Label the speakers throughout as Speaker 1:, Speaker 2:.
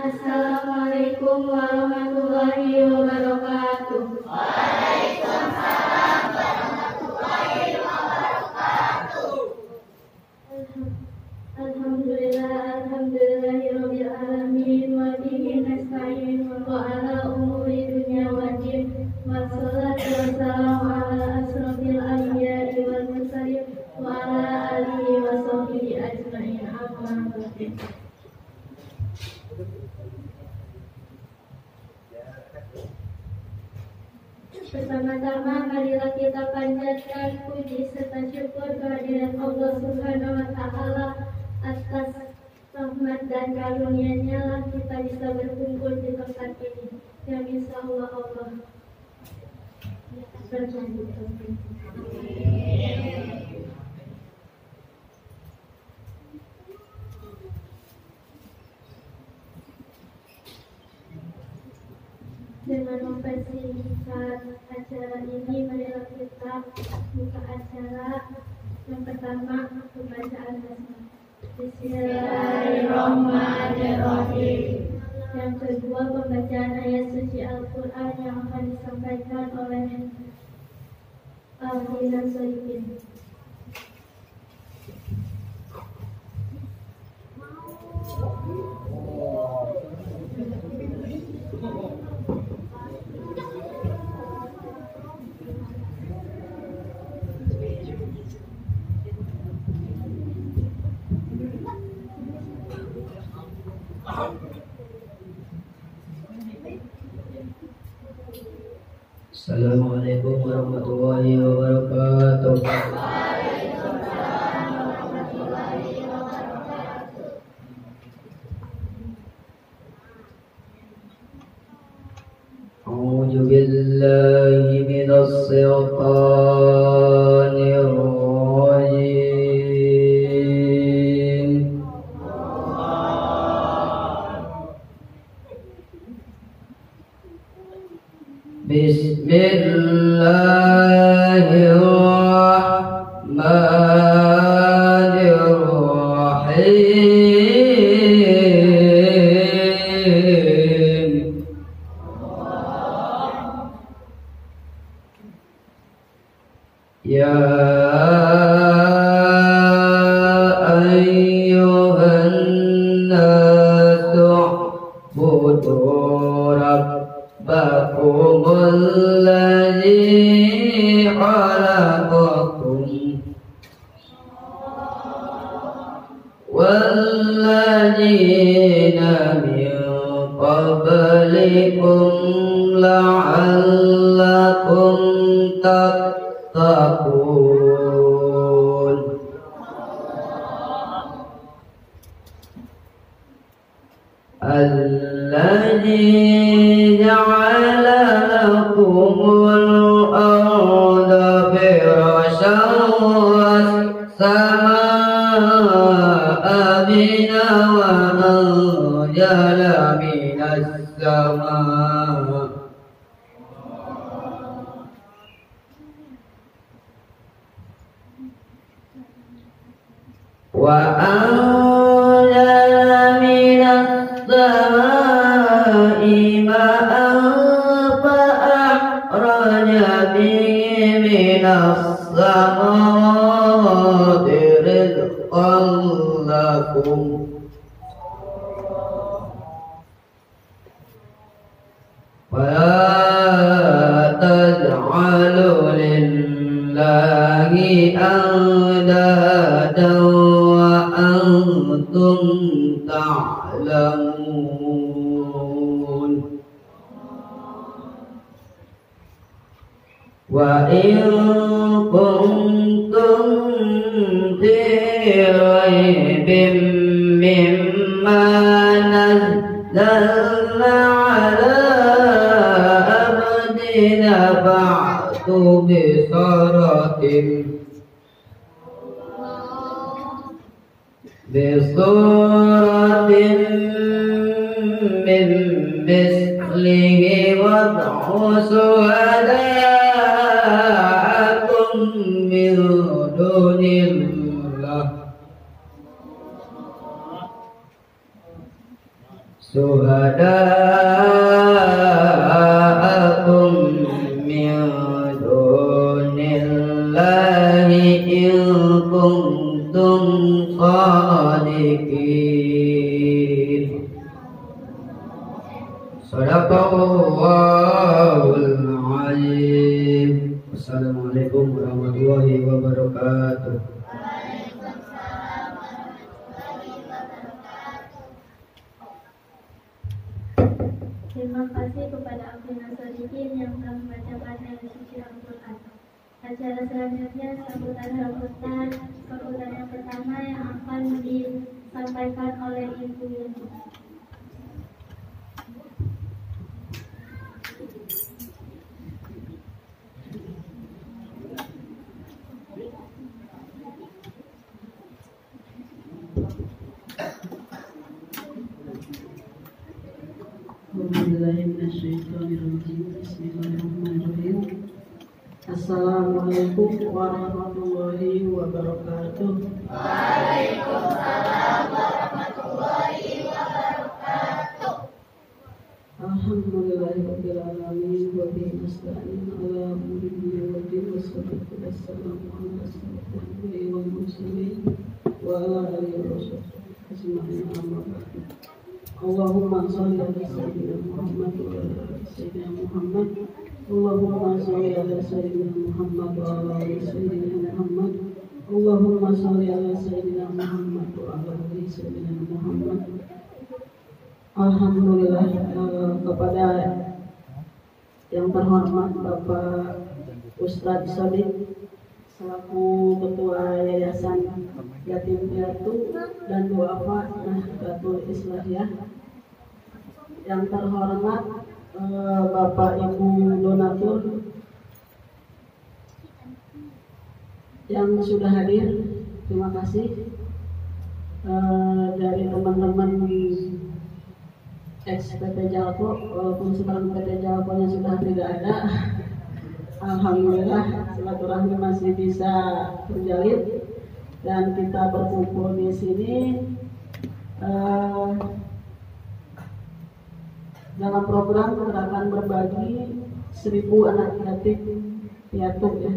Speaker 1: Assalamualaikum warahmatullahi wabarakatuh. Waalaikumsalam warahmatullahi wabarakatuh. Alhamdulillahirabbil alamin wa bihi nasta'in wa ala umuri dunya waddin wassalatu wassalamu ala asrofil anbiya'i wal mursalin wa ala alihi wa sahbihi ajma'in. Amma ba'du. Pertama-tama marilah kita panjatkan puji serta syukur kehadirat Allah Subhanahu wa taala atas rahmat dan karunia-Nya lah kita bisa berkumpul di tempat ini. Ya insyaallah Allah berjanji. Dengan mempersingkat acara ini, marilah kita buka acara. Yang pertama, pembacaan basmalah. Bismillahirrahmanirrahim. Yang kedua, pembacaan ayat suci Al-Quran yang akan disampaikan oleh Al-Hinan Soyibin.
Speaker 2: Assalamualaikum warahmatullahi wabarakatuh.
Speaker 1: Waalaikumsalam warahmatullahi wabarakatuh.
Speaker 2: A'udzu billahi minas syaitonir rajim. Bismillahirrahmanirrahim. Ya ayyuhan nasu u'budu rabbakumul ladzi khalaqakum walladzina min qablikum la'allakum tattaqun. Alladzi ja'ala lakumul arda firasyan was-samaa'a binaa wa anzala minas samaa'i wa anzala minas samaa'i ma'an fa akhraja bihi minas samarati rizqan lakum wa taj'alu lillahi andadan wa antum ta'lamun. Wa in kuntum fi raybin mimma nazzalna ala abdina fa'tu bi suratin min mislihi wad'u suhada'akum min dunillah syuhada'akum min dunillahi in kuntum shadiqin. Shadaqallahul alim. Assalamualaikum warahmatullahi wabarakatuh.
Speaker 1: Terima kasih kepada Abdul Sadikin yang telah membacakan ayat suci Al-Quran. Acara selanjutnya sambutan sambutan yang pertama yang akan disampaikan oleh Ibu Yuni.
Speaker 3: Bismillahirrahmanirrahim. Assalamualaikum warahmatullahi wabarakatuh.
Speaker 1: Waalaikumsalam warahmatullahi wabarakatuh.
Speaker 3: Alhamdulillahirabbil alamin wa bihi nasta'in ala umuri dunya wad din wassalatu wassalamu ala asyrofil mursalin wa ala alihi wasahbihi amma ba'du. Allahumma shalli ala sayyidina Muhammad wa ala ali sayyidina Muhammad. Allahumma shalli ala sayyidina Muhammad wa ala ali sayyidina Muhammad. Allahumma shalli ala sayyidina Muhammad wa ala ali sayyidina Muhammad. Alhamdulillah, kepada yang terhormat Bapak Ustadz Sodik selaku Ketua Yayasan Yatim Piatu dan Duafa Nahdlatul Islahiyah, yang terhormat Bapak Ibu donatur yang sudah hadir, terima kasih. Dari teman-teman ex-PT Jalpo, walaupun sekarang PT Jalpo-nya sudah tidak ada, alhamdulillah silaturahmi masih bisa terjalin dan kita berkumpul di sini dalam program gerakan berbagi 1000 anak yatim piatu ya.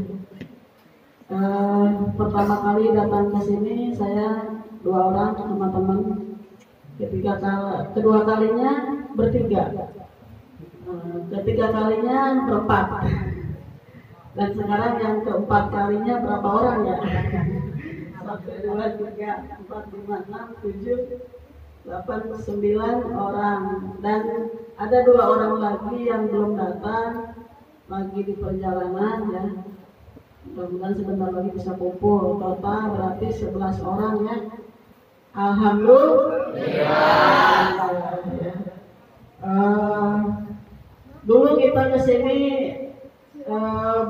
Speaker 3: Pertama kali datang ke sini saya 2 orang sama teman. Kedua kalinya bertiga, ketiga kalinya berempat, dan sekarang yang keempat kalinya berapa orang ya? 1, 2, 3, 4, 5, 6, 7, 8, 9 orang, dan ada 2 orang lagi yang belum datang, lagi di perjalanan ya. Mudah-mudahan sebentar lagi bisa kumpul. Total berarti 11 orang ya. Alhamdulillah. Dulu kita kesini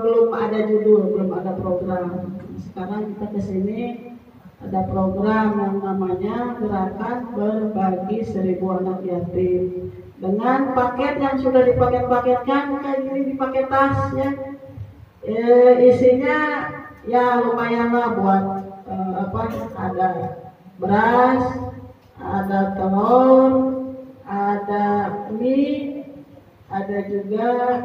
Speaker 3: belum ada judul, belum ada program. Sekarang kita kesini ada program yang namanya Gerakan Berbagi 1000 Anak Yatim, dengan paket yang sudah dipaket-paketkan kayak gini di paket tas ya. Isinya ya lumayanlah buat ada beras, ada telur, ada mie, ada juga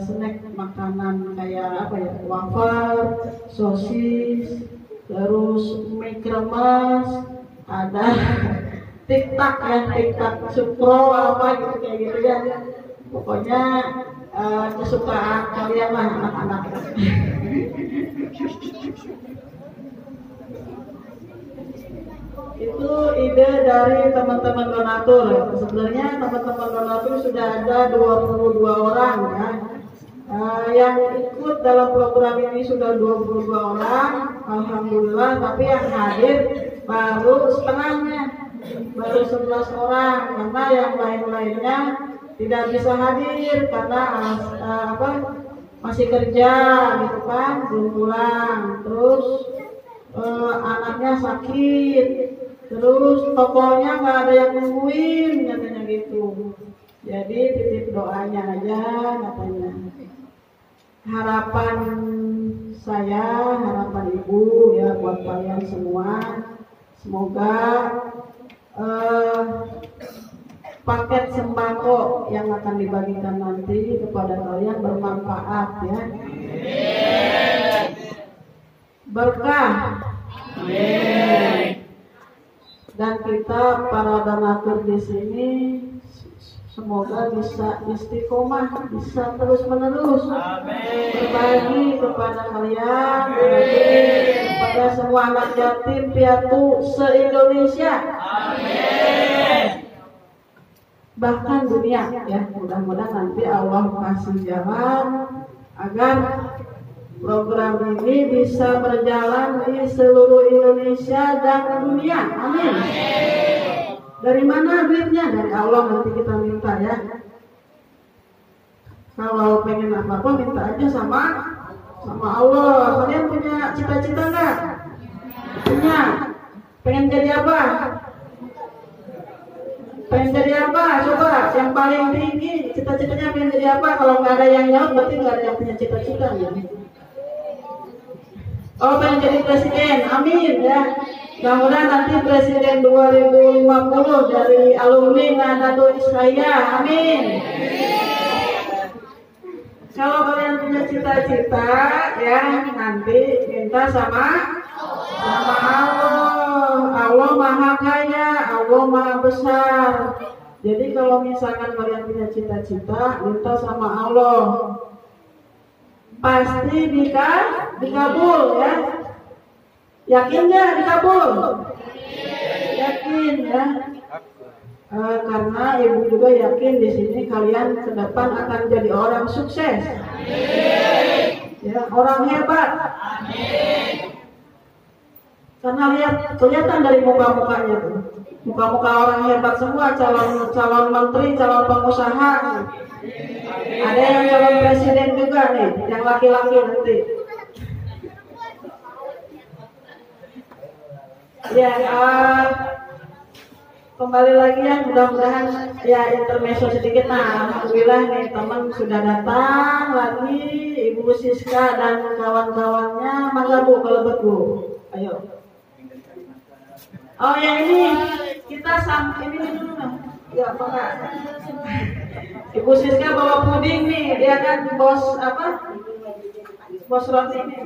Speaker 3: snack makanan kayak wafer, sosis, terus mie kremes, ada tiktak sukro gitu kayak gitu ya. Pokoknya kesukaan kalian lah anak-anak. Itu ide dari teman-teman donatur. Sebenarnya teman-teman donatur sudah ada 22 orang ya. Yang ikut dalam program ini sudah 22 orang, alhamdulillah. Tapi yang hadir baru setengahnya, baru 11 orang, karena yang lain-lainnya tidak bisa hadir karena masih kerja gitu kan, belum pulang. Terus anaknya sakit, terus tokonya nggak ada yang nungguin katanya gitu. Jadi titip doanya aja katanya. Harapan saya, harapan ibu ya buat kalian semua, semoga paket sembako yang akan dibagikan nanti kepada kalian bermanfaat ya. Berkah. Dan kita para donatur di sini semoga bisa istiqomah, bisa terus-menerus berbagi kepada kalian, berbagi kepada semua anak yatim piatu se-Indonesia. Bahkan dunia ya, mudah-mudahan nanti Allah kasih jalan agar program ini bisa berjalan di seluruh Indonesia dan dunia. Amin. Dari mana duitnya? Dari Allah, nanti kita minta ya. Kalau pengen apa-apa minta aja sama Allah. Kalian punya cita-cita nggak? Punya. Pengen jadi apa? Pengen jadi apa? Coba yang paling tinggi cita-citanya pengen jadi apa? Kalau nggak ada yang jawab berarti nggak ada yang punya cita-cita ya. Oh, pengen jadi presiden, amin ya. Mudah-mudahan nanti presiden 2050 dari alumni Nahdlatul Istaya, amin. Kalau kalian punya cita-cita ya, nanti minta sama Allah. Allah maha kaya, Allah maha besar. Jadi kalau misalkan kalian punya cita-cita, minta sama Allah. Pasti dikabul ya. Yakin nggak dikabul? Yakin ya. Karena ibu juga yakin di sini kalian ke depan akan jadi orang sukses. Ya, orang hebat. Karena kelihatan dari muka-mukanya tuh. Muka-muka orang hebat semua, calon menteri, calon pengusaha. Ada yang calon presiden juga nih, yang laki-laki nanti. Ya, kembali lagi ya, mudah-mudahan ya intermezzo sedikit. Nah, alhamdulillah nih teman sudah datang lagi, Ibu Siska dan kawan-kawannya. Mangga Bu, kalau Bu, ayo. Oh ya, ini kita ini dulu nah. Ya, Pak. Ibu Siska bawa puding nih, dia kan bos apa? Bos roti nih.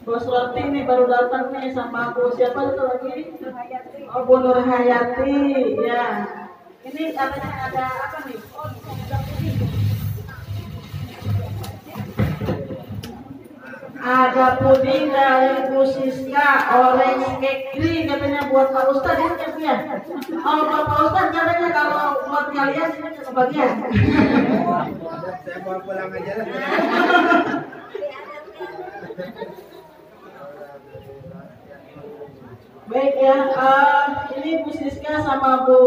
Speaker 3: Bos roti nih baru datang nih sama Bu siapa itu lagi? Oh, Bu Nur Hayati ya. Ini katanya ada apa nih? Oh, ada puding. Ada puding dari Bu Siska, orange cake cream katanya buat Pak Ustadz ya. Oh, buat Pak Ustadz katanya, kalau buat kalian ini kebagian.
Speaker 2: Saya bawa pulang aja lah.
Speaker 3: Baik ya, ini Bu Siska sama Bu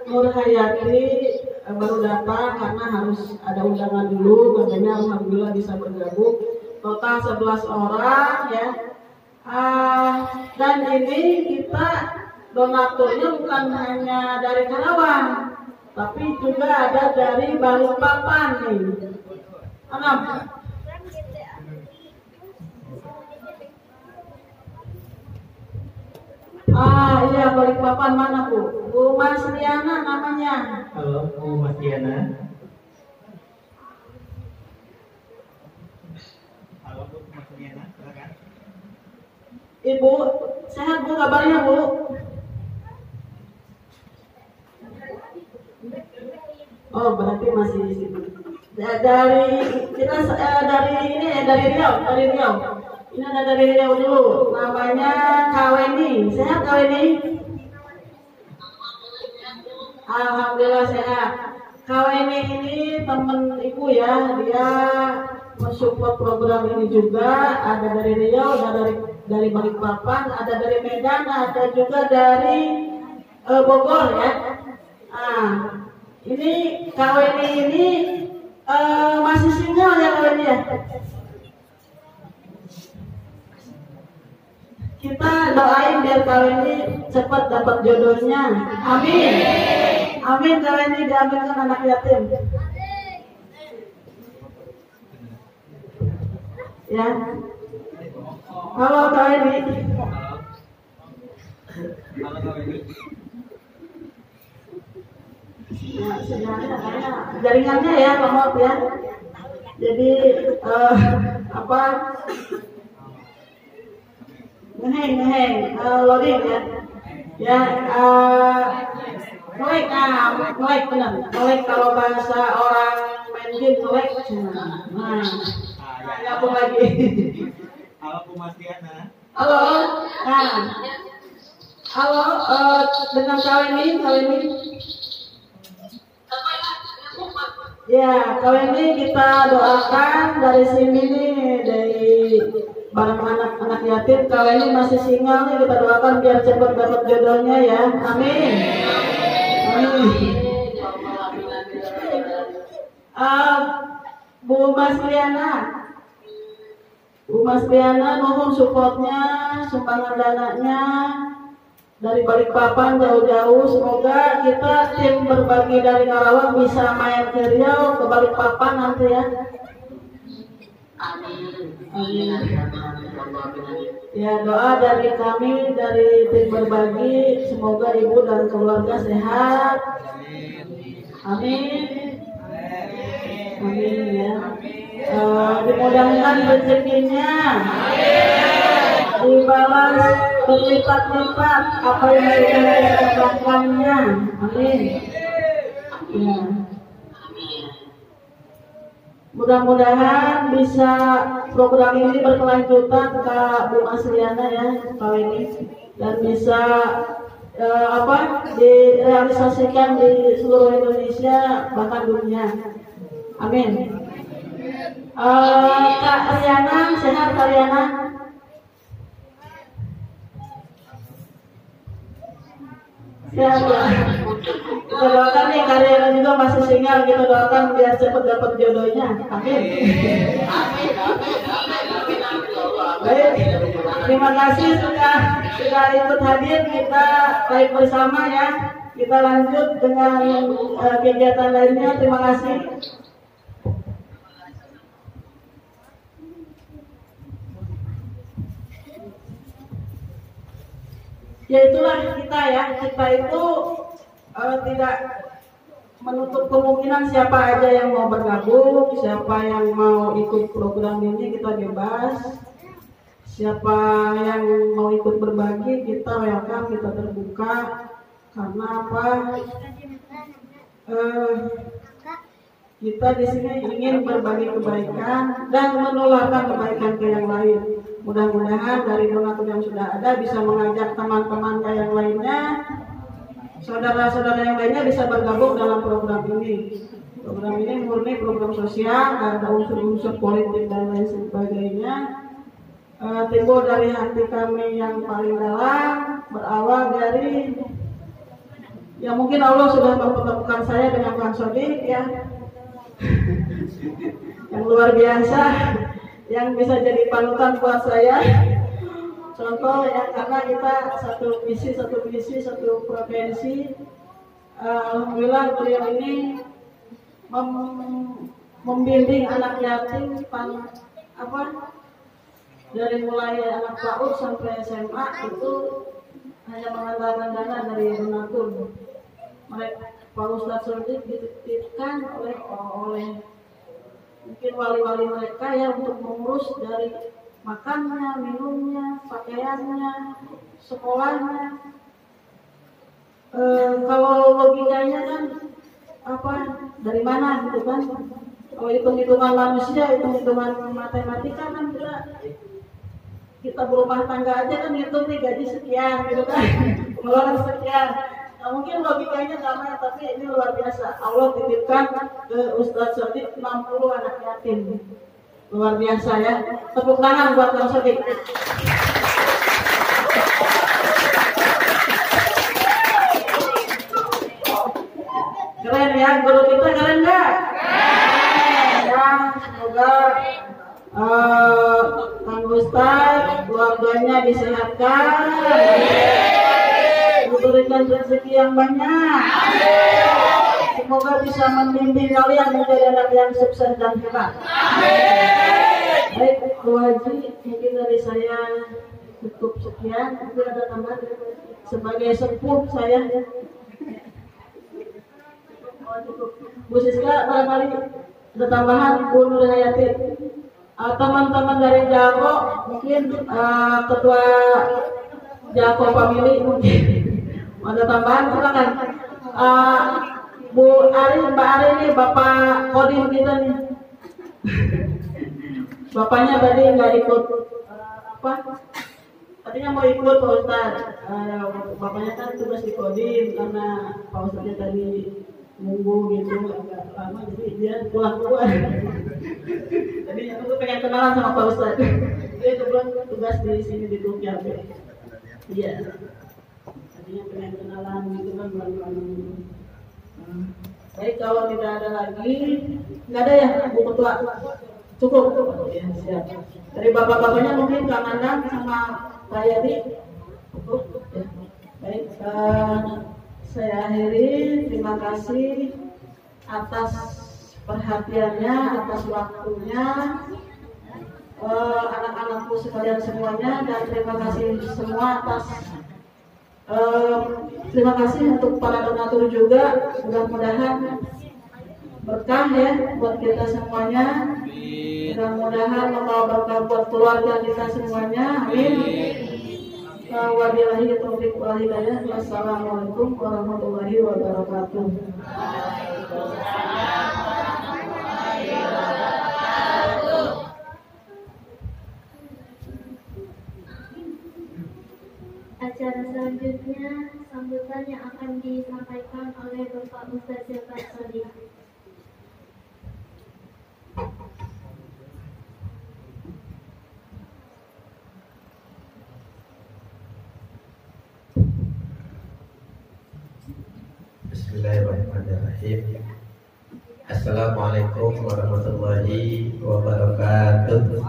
Speaker 3: Nur Hayati baru datang karena harus ada undangan dulu, katanya alhamdulillah bisa bergabung. Total 11 orang ya. Dan ini kita donaturnya bukan hanya dari Karawang, tapi juga ada dari Balikpapan nih. Anam. Iya, Balikpapan mana Bu? Bu Mas Riana namanya.
Speaker 4: Halo, Bu Mas Diana. Halo Bu Mas Diana, silakan.
Speaker 3: Ibu, sehat Bu kabarnya Bu? Oh, berarti masih di sini. Dari kita dari Riau. Ini ada dari Riau dulu. Namanya Kaweni. Sehat Kaweni? Alhamdulillah sehat. Kaweni ini teman ibu ya. Dia mensupport program ini juga. Ada dari Riau, ada dari Balikpapan, ada dari Medan, ada juga dari Bogor ya. Ini Kaweni ini masih single ya Kaweni ya. Kita doain biar Kaweni cepat dapat jodohnya. Amin. Amin, Kaweni diambilkan anak yatim. Ya. Halo Kak Edi.
Speaker 4: Halo Kak Edi.
Speaker 3: Ya, sinyalnya jaringannya ya, maaf ya. Jadi apa? Ngeheng, loading ya. Ya, melek, melek benar. Melek kalau bahasa orang main game melek. Nah, nyambung lagi.
Speaker 4: Halo Bu Mas Diana.
Speaker 3: Halo, nah, halo, dengan kalian ini. Ya, kali ini kita doakan dari sini nih, dari barang anak-anak yatim. Kali ini masih single nih, kita doakan biar cepat dapat jodohnya ya. Amin. Amin. Bu Mas Liana, mohon supportnya, sumbangan dananya dari Balikpapan jauh-jauh. Semoga kita tim berbagi dari Karawang bisa main ke Riau, ke Balikpapan nanti ya. Amin. Ya, doa dari kami dari tim berbagi, semoga ibu dan keluarga sehat. Amin. Amin ya. Dimudahkan rezekinya. Dibalas berlipat-lipat apa yang dikatakannya. Amin. Ya. Mudah-mudahan bisa program ini berkelanjutan Kak Bu Asliana ya kali ini, dan bisa direalisasikan di seluruh Indonesia bahkan dunia. Amin. Kak Ariana, sehat Kak Ariana? Sehat ya. Kita doakan nih Kak Ariana juga masih single, kita doakan biar cepat dapat jodohnya. Amin. Baik, terima kasih sudah ikut hadir. Kita baik bersama ya. Kita lanjut dengan kegiatan lainnya. Terima kasih. Ya itulah kita ya, kita itu tidak menutup kemungkinan siapa aja yang mau bergabung, siapa yang mau ikut program ini kita bebas. Siapa yang mau ikut berbagi kita welcome, kita terbuka. Karena apa? Kita di sini ingin berbagi kebaikan dan menularkan kebaikan ke yang lain. Mudah-mudahan dari donatur yang sudah ada bisa mengajak teman-teman yang lainnya, saudara-saudara yang lainnya bisa bergabung dalam program ini. Program ini murni program sosial, ada unsur-unsur politik dan lain sebagainya. Timbul dari hati kami yang paling dalam, berawal dari ya mungkin Allah sudah mempertemukan saya dengan Kang Sodik ya, yang luar biasa, yang bisa jadi panutan buat saya. Contoh ya, karena kita satu misi, satu provinsi. Alhamdulillah beliau ini membimbing anak yatim dari mulai anak PAUD sampai SMA itu hanya mengandalkan dana dari donatur. Mereka Pak Ustadz Sodik dititipkan oleh mungkin wali-wali mereka ya untuk mengurus dari makannya, minumnya, pakaiannya, sekolahnya. Kalau logikanya kan dari mana gitu kan? Kalau hitung-hitungan manusia, hitung-hitungan matematika kan kita berumah tangga aja kan hitung nih gaji sekian gitu kan, pengeluaran sekian. Nah, mungkin logikanya sama, tapi ini luar biasa. Allah titipkan ke Ustadz Sodik 60 anak yatim. Luar biasa ya. Tepuk tangan buat Kang Sodik. Keren ya, guru kita keren nggak? Keren ya, semoga Kang Ustadz keluarganya disehatkan, diberikan rezeki yang banyak. Semoga bisa membimbing kalian menjadi anak yang sukses dan hebat. Baik, Bu Haji, mungkin dari saya cukup sekian. Mungkin ada tambahan sebagai sepuh saya. Bu Siska, barangkali ada tambahan. Bu Nur Hayati, teman-teman dari Jako, mungkin ketua Jako Family mungkin ada tambahan, silakan. Bu Ari, Mbak Ari ini Bapak Kodim kita nih. Bapaknya tadi nggak ikut tadinya mau ikut Pak Ustadz. Bapaknya kan tugas di Kodim karena Pak Ustadznya tadi nunggu gitu agak lama, jadi dia pulang. Jadi aku pengen kenalan sama Pak Ustadz. Dia kebetulan tugas di sini di Tukyar. Iya. Tadinya pengen kenalan gitu kan bulan-bulan. Baik, kalau tidak ada lagi, nggak ada ya Bu Ketua? Cukup. Ya, siap. Dari bapak-bapaknya mungkin Kang Anang sama Pak Yadi. Cukup. Ya. Baik, saya akhiri. Terima kasih atas perhatiannya, atas waktunya, anak-anakku sekalian semuanya, dan terima kasih semua atas terima kasih untuk para donatur juga. Mudah-mudahan berkah ya buat kita semuanya. Mudah-mudahan membawa berkah buat keluarga kita semuanya. Amin. Wabillahi taufiq wal hidayah. Wassalamualaikum warahmatullahi wabarakatuh.
Speaker 1: Acara selanjutnya sambutan yang akan disampaikan oleh Bapak Ustaz Jafar Shadiq.
Speaker 5: Bismillahirrahmanirrahim. Assalamualaikum warahmatullahi wabarakatuh.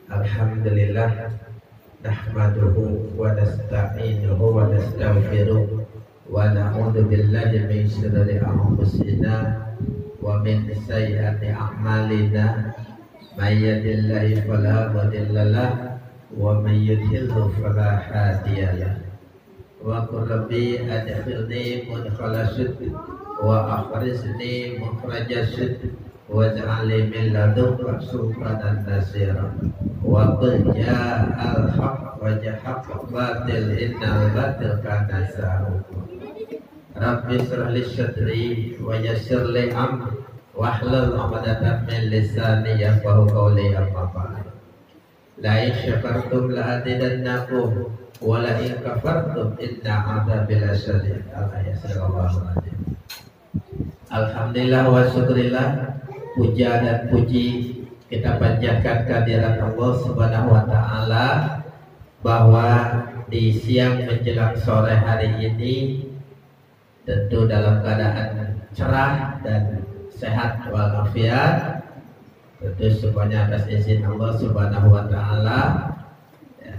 Speaker 5: Alhamdulillah, nahmaduhu wa nasta'inuhu wa nastaghfiruh wa na'udzu billahi min shururi anfusina wa min sayyiati a'malina. May yahdihillahu fala mudilla lahu wa may yudlilhu fala hadiya lahu. Wa qul rabbi adkhilni mudkhala sidq wa akhrijni mukhraja sidq waj'alni min ladunka sultanan nasira. Wa qul ja'al haqq wa jahaqqa batil innal batil kana zahuqa. Rabbi shrah li sadri wa yassir li amri wahlul 'uqdatam min lisani yafqahu qawli. Amma ba'd. La in syakartum la azidannakum wa la in kafartum inna 'adzabi lasyadid. Alhamdulillah wa syukurillah. Puja dan puji kita panjatkan kehadirat Allah Subhanahu wa taala bahwa di siang menjelang sore hari ini tentu dalam keadaan cerah dan sehat walafiat, tentu semuanya atas izin Allah Subhanahu wa taala, ya,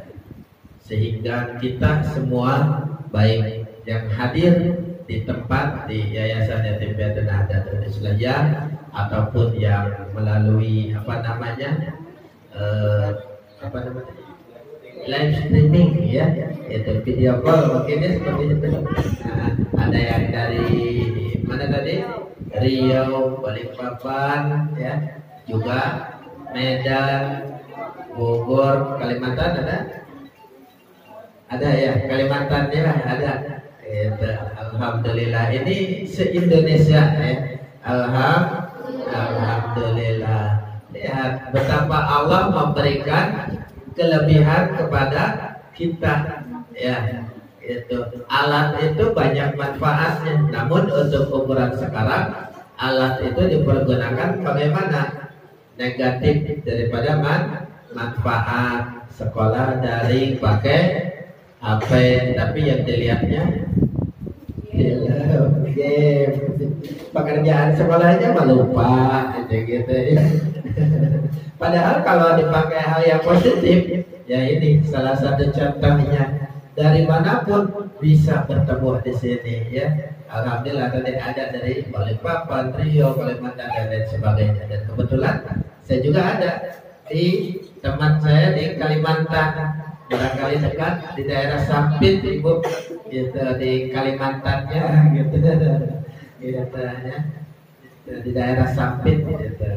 Speaker 5: sehingga kita semua baik yang hadir di tempat di Yayasan Yatim Piatu Nahdlatul Islamiyah ataupun yang melalui live streaming ya, itu video call mungkin ya, seperti itu. Nah, ada yang dari mana tadi? Riau, Balikpapan ya, juga Medan, Bogor, Kalimantan ada ya, Kalimantan ya ada. Itu, alhamdulillah, ini se-Indonesia ya. Alhamdulillah. Lihat betapa Allah memberikan kelebihan kepada kita ya. Itu alat itu banyak manfaatnya, namun untuk ukuran sekarang alat itu dipergunakan bagaimana? Negatif daripada manfaat. Sekolah daring pakai HP, tapi yang dilihatnya game. Pekerjaan sekolahnya lupa gitu ya. Padahal kalau dipakai hal yang positif, ya ini salah satu contohnya dari manapun bisa bertemu di sini ya. Alhamdulillah tadi ada dari Balikpapan, Riau, Kalimantan dan lain sebagainya. Dan kebetulan saya juga ada di teman saya di Kalimantan, barangkali dekat di daerah Sampit Ibu, gitu di Kalimantannya gitu, gitu ya. Di daerah Sampit gitu,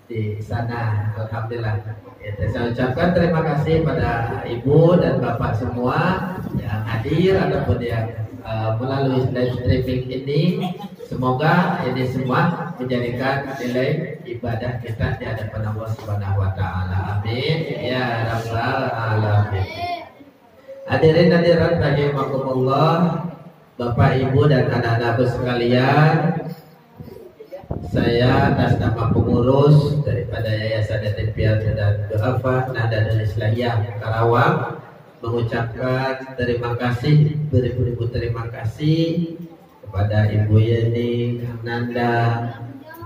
Speaker 5: di sana. Alhamdulillah. Saya ucapkan terima kasih pada Ibu dan Bapak semua yang hadir ataupun yang melalui live streaming ini. Semoga ini semua menjadikan nilai ibadah kita di hadapan Allah Subhanahu wa taala. Amin ya rabbal alamin. Hadirin hadirat rahimakumullah, Bapak Ibu dan anak-anakku sekalian, saya atas nama pengurus daripada Yayasan Yatim Piatu dan Du'afa Nahdlatul Islamiyah Karawang mengucapkan terima kasih, beribu-ribu terima kasih kepada Ibu Yeni, Kang Nanda,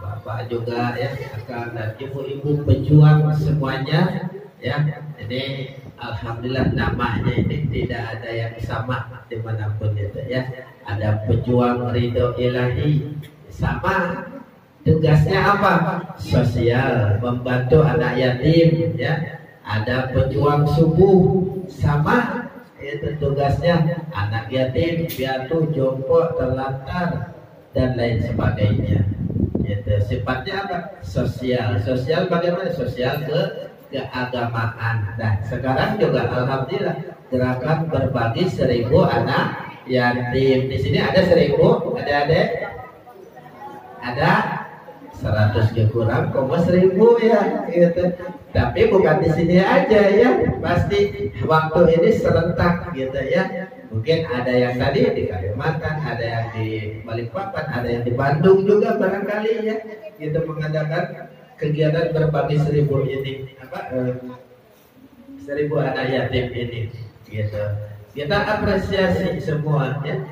Speaker 5: Bapak juga ya, Kang dan ibu-ibu pejuang semuanya ya. Ini alhamdulillah namanya ini tidak ada yang sama dimanapun itu ya. Ada pejuang ridho ilahi, sama tugasnya apa? Sosial, membantu anak yatim ya. Ada pejuang subuh, sama itu tugasnya anak yatim, piatu, jompo, terlantar dan lain sebagainya. Itu sifatnya apa? Sosial. Sosial bagaimana? Sosial keagamaan. Nah sekarang juga alhamdulillah gerakan berbagi 1000 anak yatim. Di sini ada 1000, ada 100 kurang, 1000 ya, gitu. Tapi bukan di sini aja ya, pasti waktu ini serentak gitu ya. Mungkin ada yang tadi di Kalimantan, ada yang di Balikpapan, ada yang di Bandung juga barangkali ya, gitu mengadakan kegiatan berbagi 1000 ini, 1000 anak yatim ini, gitu. Kita apresiasi semua ya.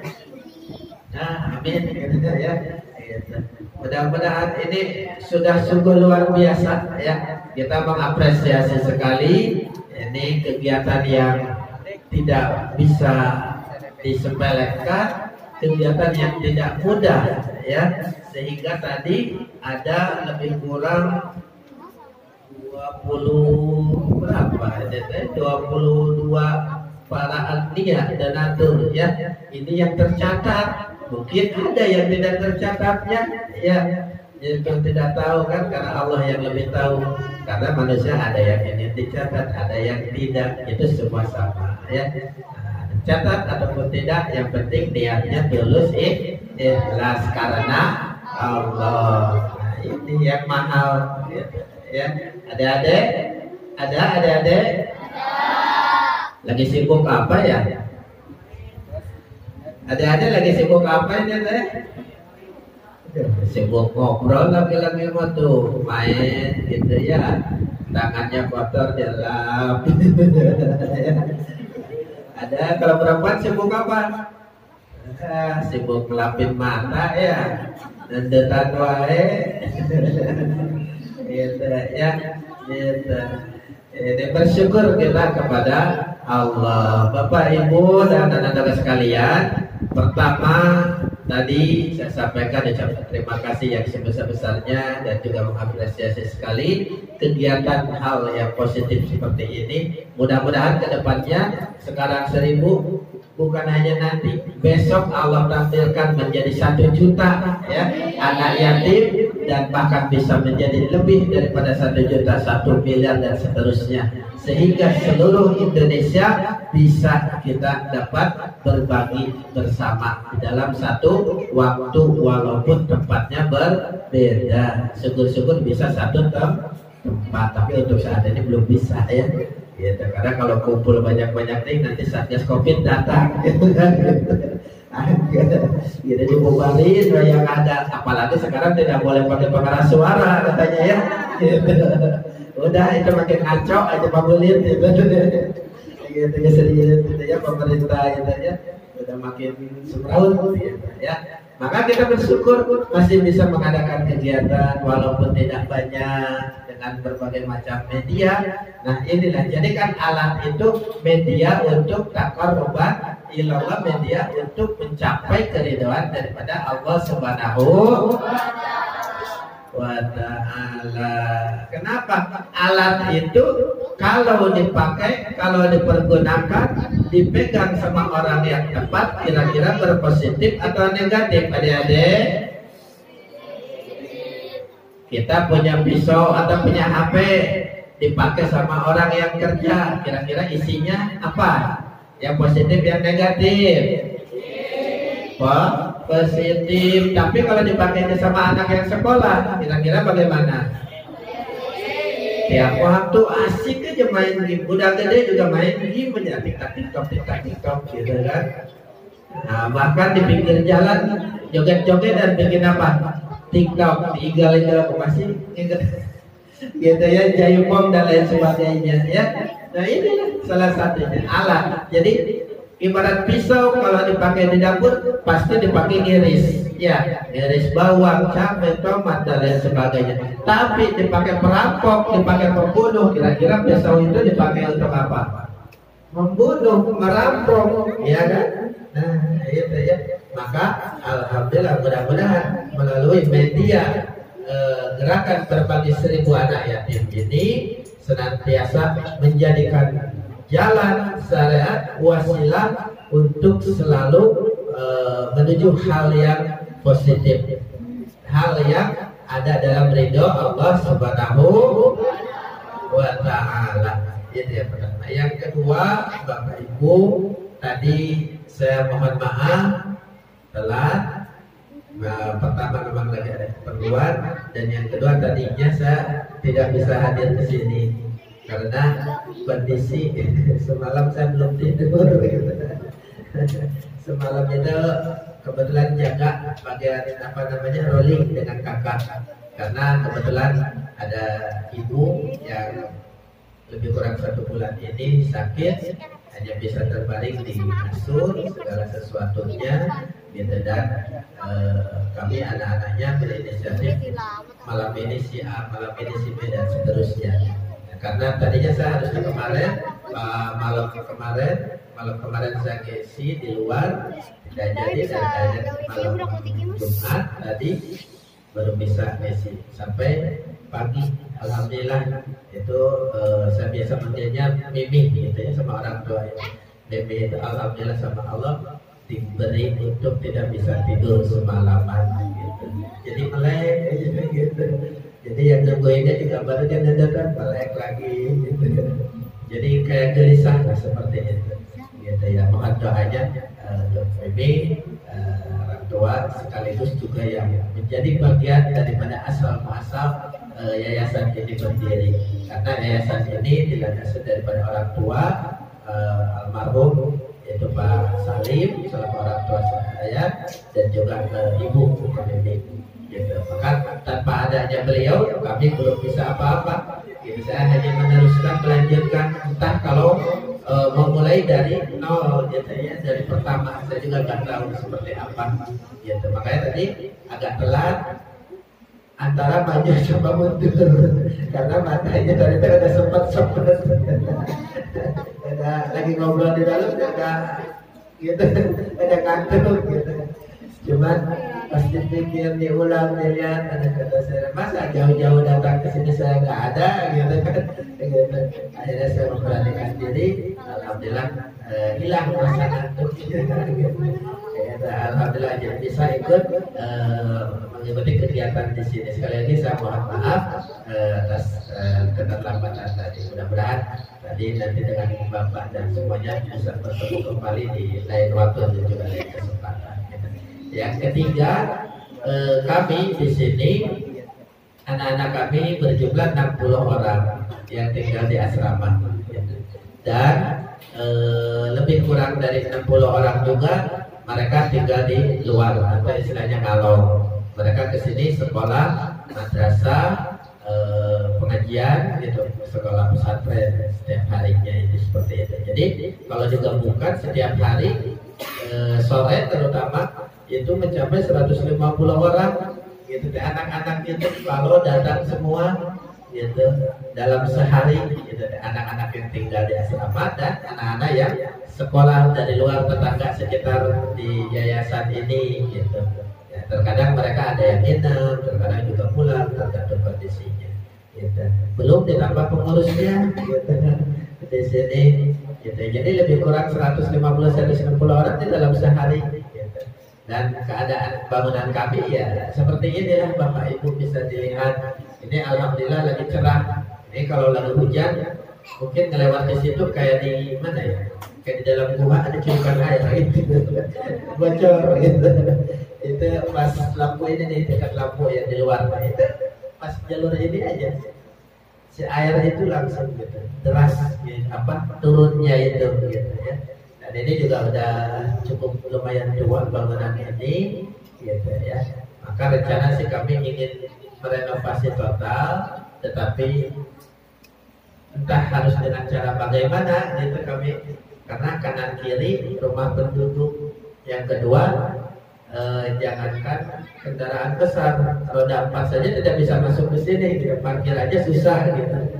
Speaker 5: Nah, amin gitu ya. Mudah-mudahan ini sudah sungguh luar biasa ya. Kita mengapresiasi sekali ini kegiatan yang tidak bisa disepelekan, kegiatan yang tidak mudah ya. Sehingga tadi ada lebih kurang 22 para aliyah donatur ya. Ini yang tercatat. Mungkin ada yang tidak tercatatnya ya, itu tidak tahu kan, karena Allah yang lebih tahu. Karena manusia ada yang ingin dicatat, ada yang tidak, itu semua sama ya. Nah, catat ataupun tidak, yang penting niatnya tulus ikhlas karena Allah. Nah, ini yang mahal ya. Adik-adik, ada adik-adik? Lagi sibuk apa ya? Ada lagi sibuk apa ini teh? Sibuk ngobrol lagi mau tuh main gitu ya. Tangannya kotor jelap. Ada kalau perempuan sibuk apa? Sibuk ngelapin mata ya. Dendetan wae. Gitu ya. Gitu. Ini bersyukur kita kepada Allah. Bapak Ibu dan anak-anak sekalian, pertama tadi saya sampaikan ucapan terima kasih yang sebesar-besarnya dan juga mengapresiasi sekali kegiatan hal yang positif seperti ini. Mudah-mudahan kedepannya sekarang 1000 bukan hanya nanti, besok Allah tampilkan menjadi 1 juta ya anak yatim, dan bahkan bisa menjadi lebih daripada 1 juta, 1 miliar dan seterusnya, sehingga seluruh Indonesia bisa kita dapat berbagi bersama di dalam satu waktu walaupun tempatnya berbeda. Syukur-syukur bisa satu tempat, tapi untuk saat ini belum bisa ya. Gitu. Karena kalau kumpul banyak-banyak nih nanti Satgas Covid datang gitu kan. Gitu dibubarin yang ada, apalagi sekarang tidak boleh pakai pengeras suara katanya ya. Gitu. Udah itu makin ngaco aja pabulit gitu. Gitu ya pemerintah gitu ya. Udah makin semraut gitu ya. Maka kita bersyukur masih bisa mengadakan kegiatan walaupun tidak banyak dengan berbagai macam media. Nah inilah, jadikan alat itu media untuk taqarruban ilallah, media untuk mencapai keridhaan daripada Allah Subhanahu wa ta'ala. Kenapa? Alat itu kalau dipakai, kalau dipergunakan, dipegang sama orang yang tepat, kira-kira berpositif atau negatif, adik-adik? Kita punya pisau atau punya HP, dipakai sama orang yang kerja, kira-kira isinya apa? Yang positif, yang negatif? Wah, positif. Tapi kalau dipakainya sama anak yang sekolah, kira-kira bagaimana? Tiap waktu asik aja main game. Udah gede juga main game aja, TikTok gitu kan. Nah, bahkan di pinggir jalan joget-joget dan bikin apa? TikTok, diigal-igal masih ingat gitu ya, jayupong dan lain sebagainya ya. Nah ini salah satunya alat. Jadi ibarat pisau kalau dipakai di dapur pasti dipakai ngiris, ya, ngiris bawang, cabai, tomat dan lain sebagainya. Tapi dipakai perampok, dipakai pembunuh, kira-kira pisau itu dipakai untuk apa? Membunuh, merampok, ya kan? Nah, itu ya. Maka alhamdulillah, mudah-mudahan melalui media gerakan berbagi 1000 anak yatim ini senantiasa menjadikan jalan syariat wasilah untuk selalu menuju hal yang positif, hal yang ada dalam ridho Allah Subhanahu wa ta'ala. Itu yang pertama. Yang kedua, Bapak Ibu, tadi saya mohon maaf telat. Pertama memang lagi ada keperluan, dan yang kedua tadinya saya tidak bisa hadir ke sini karena kondisi semalam saya belum tidur. Semalam itu kebetulan jaga bagian rolling dengan kakak, karena kebetulan ada ibu yang lebih kurang 1 bulan ini sakit, hanya bisa terbaring di kasur segala sesuatunya gitu, dan kami anak-anaknya berinisiatif malam ini si A, malam ini si B dan seterusnya. Karena tadinya saya harusnya kemarin malam kemarin saya ngisi di luar, tidak jadi, dan akhirnya malam Jumat tadi baru bisa ngisi sampai pagi. Alhamdulillah itu saya biasa manggilnya Mimi gitu ya sama orang tua ya. Mimi itu alhamdulillah sama Allah diberi untuk tidak bisa tidur semalaman gitu. Jadi melek gitu. Jadi yang nungguinnya juga baru dia datang melek lagi gitu. Jadi kayak gelisah lah seperti itu. Gitu ya. Mohon doanya untuk Mimi, orang tua sekaligus juga yang menjadi bagian daripada asal muasal yayasan ini berdiri. Karena yayasan ini dilandasi daripada orang tua almarhum yaitu Pak Salim selaku orang tua saya, dan juga ibu kami gitu. Maka tanpa adanya beliau kami belum bisa apa-apa gitu. Saya hanya meneruskan, melanjutkan, entah kalau memulai dari nol gitu ya, dari pertama saya juga nggak tahu seperti apa gitu. Makanya tadi agak telat antara maju coba mundur karena matanya dari tadi udah sempet ada lagi ngobrol di dalam ada gitu, ada kantuk gitu. Cuman pas dipikir diulang dilihat, ada kata saya masa jauh-jauh datang ke sini saya nggak ada gitu kan gitu. Akhirnya saya memperhatikan diri, alhamdulillah hilang rasa ngantuk gitu. Alhamdulillah jadi bisa ikut mengikuti kegiatan di sini. Sekali lagi saya mohon maaf atas keterlambatan tadi. Mudah-mudahan tadi nanti dengan Bapak dan semuanya bisa bertemu kembali di lain waktu dan juga lain kesempatan. Yang ketiga, kami di sini anak-anak kami berjumlah 60 orang yang tinggal di asrama, dan lebih kurang dari 60 orang juga mereka tinggal di luar atau istilahnya ngalong. Mereka kesini sekolah, madrasah, pengajian gitu, sekolah pesantren setiap harinya itu seperti itu. Jadi kalau juga bukan setiap hari sore terutama itu mencapai 150 orang gitu. Anak-anak itu kalau datang semua gitu dalam sehari gitu, anak-anak yang tinggal di asrama dan anak-anak yang sekolah dari luar tetangga sekitar di yayasan ini gitu. Ya, terkadang mereka ada yang nginep, terkadang juga pulang tergantung kondisinya gitu. Belum ditambah pengurusnya gitu di sini gitu. Jadi lebih kurang 150-160 orang di dalam sehari gitu. Dan keadaan bangunan kami ya seperti inilah Bapak Ibu bisa dilihat. Ini alhamdulillah lagi cerah. Ini kalau lagi hujan mungkin ngelewat di situ kayak di mana ya? Kayak di dalam gua ada ciukan air gitu. Bocor gitu. Itu pas lampu ini nih, dekat lampu yang di luar itu pas jalur ini aja. Si air itu langsung gitu. Deras gitu, turunnya itu gitu ya. Dan ini juga udah cukup lumayan tua bangunan ini gitu ya. Maka rencana sih kami ingin merenovasi total, tetapi entah harus dengan cara bagaimana gitu kami, karena kanan kiri rumah penduduk. Yang kedua jangankan kendaraan besar, roda 4 saja tidak bisa masuk ke sini, parkir aja susah gitu,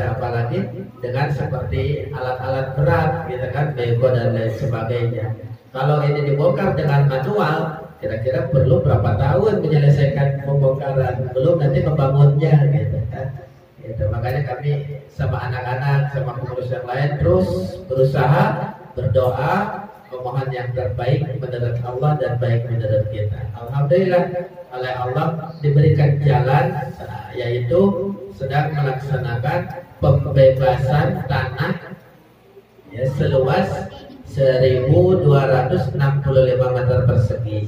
Speaker 5: apalagi dengan seperti alat-alat berat gitu kan, bego dan lain sebagainya. Kalau ini dibongkar dengan manual, kira-kira perlu berapa tahun menyelesaikan pembongkaran, belum nanti membangunnya gitu kan. Gitu. Makanya kami sama anak-anak, sama pengurus yang lain terus berusaha berdoa, memohon yang terbaik menurut Allah dan baik menurut kita. Alhamdulillah oleh Allah diberikan jalan, yaitu sedang melaksanakan pembebasan tanah ya, seluas 1.265 meter persegi.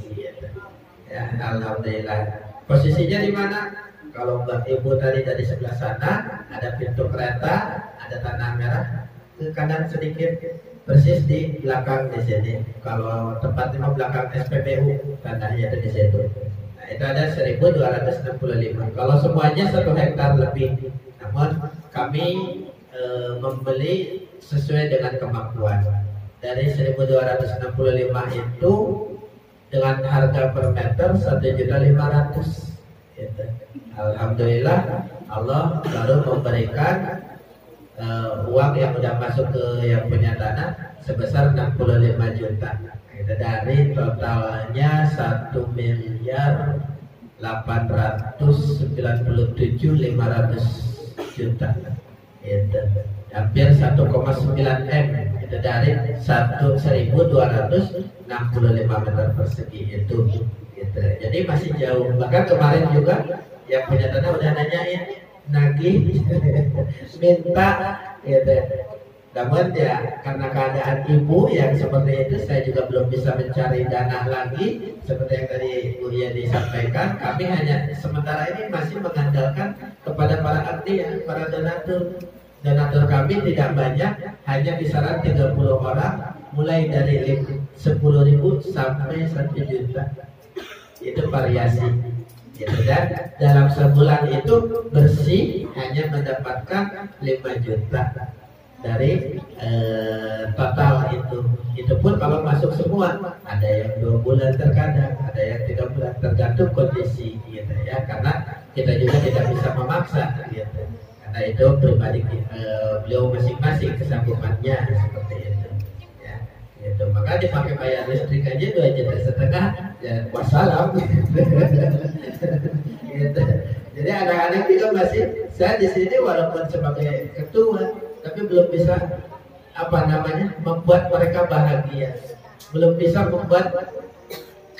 Speaker 5: Ya, alhamdulillah. Posisinya di mana? Kalau Mbak Ibu tadi dari sebelah sana ada pintu kereta, ada tanah merah, ke kanan sedikit, persis di belakang di sini. Kalau tempatnya belakang SPBU, tanahnya ada di situ. Nah, itu ada 1.265. Kalau semuanya 1 hektar lebih. Namun kami membeli sesuai dengan kemampuan. Dari 1.265 itu dengan harga per meter 1.500.000 gitu. Alhamdulillah Allah baru memberikan uang yang sudah masuk ke yang punya tanah sebesar 65 juta gitu. Dari totalnya 1.897.500.000 gitu. Hampir 1,9 M itu dari 1.265 meter persegi itu gitu. Jadi masih jauh. Bahkan kemarin juga yang punya tanah udah nanyain nagih minta gitu. Namun ya karena keadaan ibu yang seperti itu, saya juga belum bisa mencari dana lagi seperti yang tadi Bu Yadi sampaikan. Kami hanya sementara ini masih mengandalkan kepada para artian, para donatur. Donatur kami tidak banyak, hanya kisaran 30 orang, mulai dari 10.000 sampai 1 juta. Itu variasi. Gitu, dan dalam sebulan itu bersih hanya mendapatkan 5 juta dari total itu. Itu pun kalau masuk semua, ada yang 2 bulan terkadang, ada yang 3 bulan, tergantung kondisi gitu ya. Karena kita juga tidak bisa memaksa gitu. Karena itu pribadi beliau masing-masing kesanggupannya seperti itu ya, gitu. Maka dipakai bayar listrik aja 2,5 juta ya, wassalam gitu. Jadi anak-anak juga masih, saya di sini walaupun sebagai ketua tapi belum bisa membuat mereka bahagia, belum bisa membuat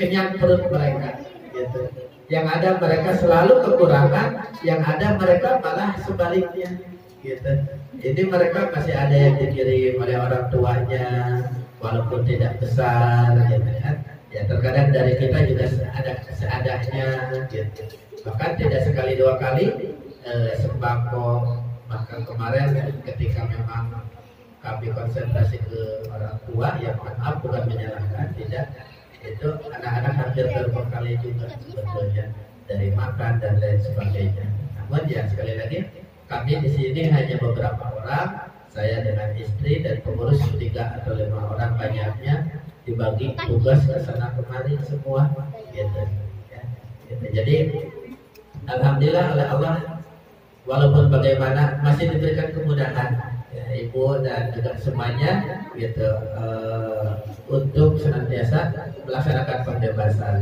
Speaker 5: kenyang perut mereka gitu. Yang ada mereka selalu kekurangan, yang ada mereka malah sebaliknya gitu. Jadi mereka masih ada yang dikirim oleh orang tuanya walaupun tidak besar gitu kan. Ya terkadang dari kita juga ada seadanya gitu. Bahkan tidak sekali 2 kali sembako. Bahkan kemarin ketika memang kami konsentrasi ke orang tua, ya mohon maaf bukan menyalahkan, tidak, itu anak-anak hampir terbekali juga sebetulnya dari makan dan lain sebagainya. Namun ya sekali lagi kami di sini hanya beberapa orang, saya dengan istri dan pengurus 3 atau 5 orang banyaknya. dibagi tugas ke sana kemari semua gitu. Ya, gitu. Jadi alhamdulillah oleh Allah walaupun bagaimana masih diberikan kemudahan ya, ibu dan juga semuanya gitu untuk senantiasa melaksanakan pembebasan.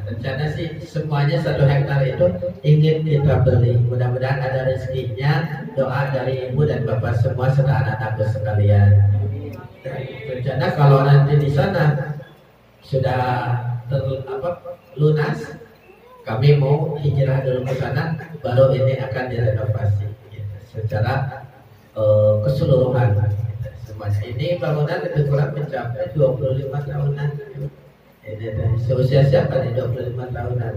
Speaker 5: Rencana sih semuanya 1 hektar itu ingin kita beli. Mudah-mudahan ada rezekinya. Doa dari ibu dan bapak semua serta anak-anakku sekalian. Rencana kalau nanti di sana sudah lunas, kami mau hijrah dulu ke sana, baru ini akan direnovasi gitu, secara keseluruhan. Gitu. Semuanya ini bangunan lebih kurang mencapai 25 tahunan. Ini seusia siapa nih 25 tahunan?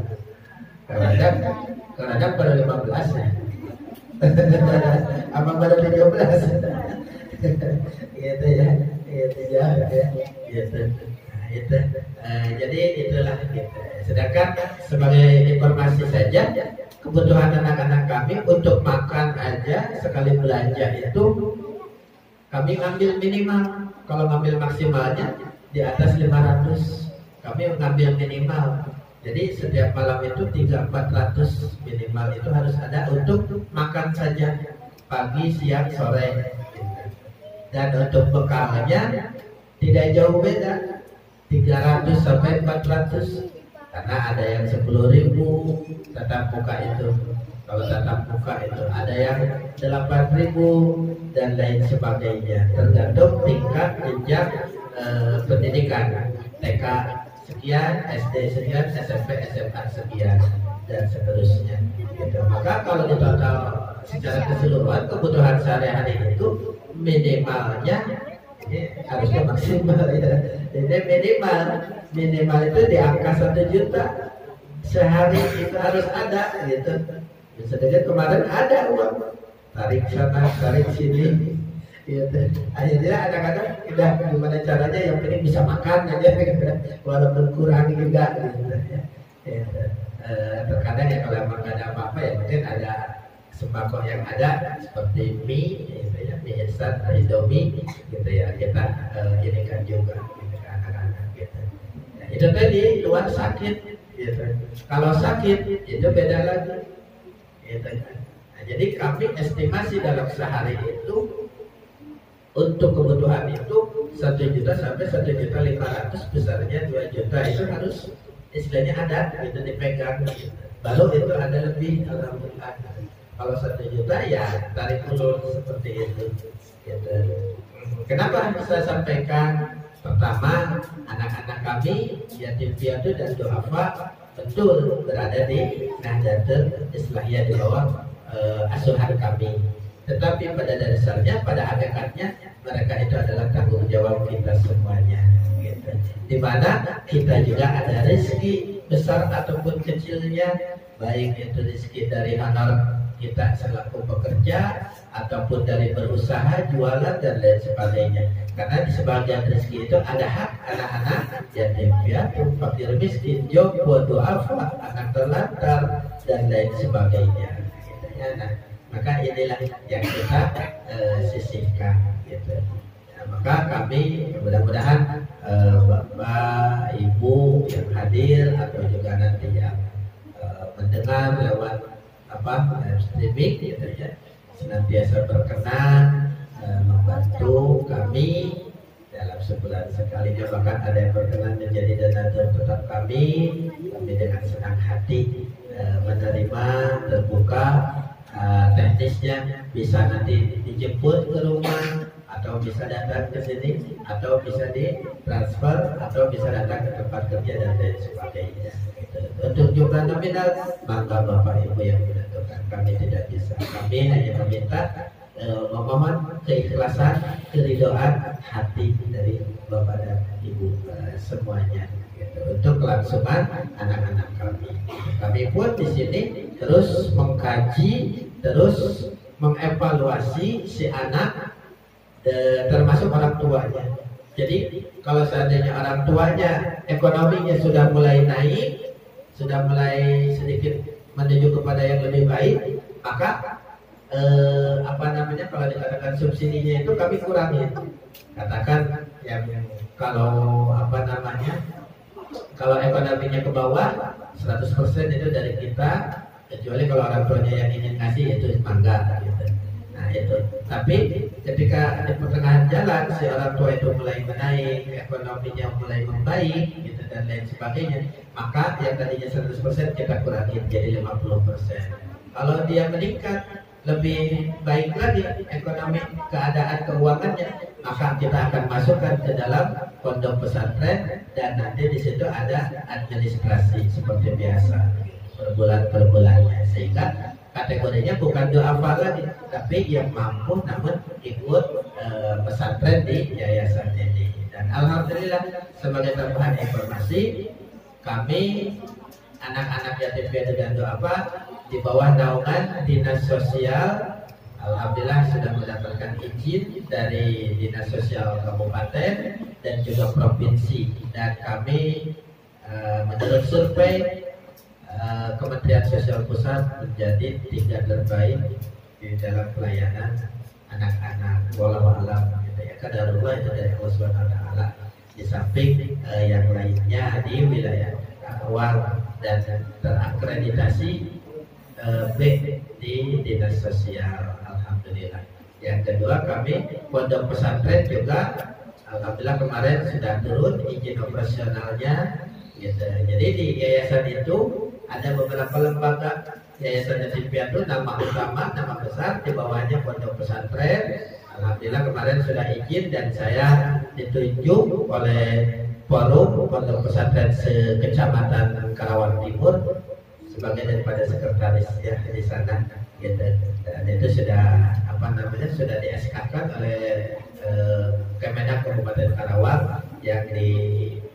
Speaker 5: Kadang baru 15 ya. Apa baru 13? Gitu ya, gitu ya, gitu. Gitu. Jadi itulah gitu. Sedangkan sebagai informasi saja, kebutuhan anak-anak kami untuk makan aja sekali belanja itu kami ambil minimal. Kalau ngambil maksimalnya di atas 500. Kami mengambil minimal. Jadi setiap malam itu 300-400 minimal itu harus ada untuk makan saja pagi, siang, sore. Dan untuk bekalnya tidak jauh beda, 300 sampai 400. Karena ada yang 10.000 tatap muka itu. Kalau tatap muka itu ada yang 8.000 dan lain sebagainya. Tergantung tingkat jenjang pendidikan. TK sekian, SD sekian, SMP, SMA sekian, dan seterusnya. Gitu. Maka kalau di total secara keseluruhan kebutuhan sehari-hari itu minimalnya harusnya maksimal ya. Jadi minimal itu di angka 1 juta sehari itu harus ada gitu. Sedangkan kemarin ada uang tarik sana tarik sini. Gitu. Akhirnya kadang-kadang udah gimana caranya yang penting bisa makan aja gitu. Walaupun kurang juga gitu. Terkadang ya kalau emang gak ada apa-apa ya mungkin ada sembako yang ada seperti mie gitu ya, mie instan, Indomie gitu ya, kita ini kan juga gitu, anak-anak gitu. Ya, itu tadi luar sakit gitu. Kalau sakit itu beda lagi gitu. Nah, jadi kami estimasi dalam sehari itu untuk kebutuhan itu 1 juta sampai 1.500.000, besarnya 2 juta itu harus istilahnya ada gitu, dipegang gitu. Baru itu ada lebih, alhamdulillah. Kalau 1 juta ya tarik ulur seperti itu gitu. Kenapa saya sampaikan? Pertama, anak-anak kami yatim piatu dan duafa betul berada di Nahdlatul Islahiyah di bawah asuhan kami. Tetapi pada dasarnya, pada hakikatnya mereka itu adalah tanggung jawab kita semuanya gitu. Dimana kita juga ada rezeki besar ataupun kecilnya, baik itu rezeki dari honor kita selaku pekerja ataupun dari berusaha, jualan dan lain sebagainya. Karena di sebagian rezeki itu ada hak anak-anak yatim piatu, fakir miskin, jompo, duafa, anak terlantar dan lain sebagainya. Gitu ya. Nah, maka inilah yang kita sisihkan gitu. Nah, maka kami mudah-mudahan Bapak, Ibu yang hadir atau juga nanti yang mendengar lewat streaming gitu ya, senantiasa berkenan membantu kami dalam sebulan sekalinya, bahkan ada yang berkenan menjadi donatur tetap kami dengan senang hati menerima, terbuka. Teknisnya bisa nanti dijemput ke rumah atau bisa datang ke sini atau bisa ditransfer atau bisa datang ke tempat kerja dan lain sebagainya. Untuk jumlah nominal maka Bapak Ibu yang menentukan, kami tidak bisa. Kami hanya meminta memohon keikhlasan, keridhaan hati dari Bapak dan Ibu semuanya gitu, untuk kelangsungan anak-anak kami. Kami pun di sini terus mengkaji, terus mengevaluasi si anak, termasuk orang tuanya. Jadi kalau seandainya orang tuanya ekonominya sudah mulai naik, sudah mulai sedikit menuju kepada yang lebih baik, maka namanya, kalau dikatakan subsidinya itu kami kurangi. Katakan yang kalau apa namanya, kalau ekonominya ke bawah 100% itu dari kita, kecuali kalau orang tuanya yang ingin kasih itu mangga gitu. Nah itu. Tapi ketika di pertengahan jalan si orang tua itu mulai menaik, ekonominya mulai membaik gitu dan lain sebagainya, maka yang tadinya 100% kita kurangi jadi 50%. Kalau dia meningkat lebih baik lagi ekonomi keadaan keuangannya, maka kita akan masukkan ke dalam pondok pesantren dan nanti di situ ada administrasi seperti biasa per bulannya, sehingga kategorinya bukan du'afa lagi, tapi yang mampu namun ikut pesantren di yayasan ini. Dan alhamdulillah sebagai tambahan informasi, kami anak-anak yatim piatu dan du'afa di bawah naungan Dinas Sosial, alhamdulillah sudah mendapatkan izin dari Dinas Sosial Kabupaten dan juga Provinsi, dan kami menurut survei Kementerian Sosial Pusat menjadi 3 terbaik di dalam pelayanan anak-anak. Wallahu a'lam gitu ya. Qadarullah itu dari Allah Subhanahu wa taala. Di samping yang lainnya di wilayah awal dan terakreditasi B di Dinas Sosial, alhamdulillah. Yang kedua, kami pondok pesantren juga alhamdulillah kemarin sudah turun izin operasionalnya gitu. Jadi di yayasan itu ada beberapa lembaga. Yayasan Yatim Piatu nama utama, nama besar, di bawahnya pondok pesantren. Alhamdulillah kemarin sudah izin dan saya ditunjuk oleh forum pondok pesantren sekecamatan Karawang Timur sebagai daripada sekretaris ya di sana gitu. Dan itu sudah apa namanya, sudah di SK-kan oleh Kemenak Kabupaten Karawang yang di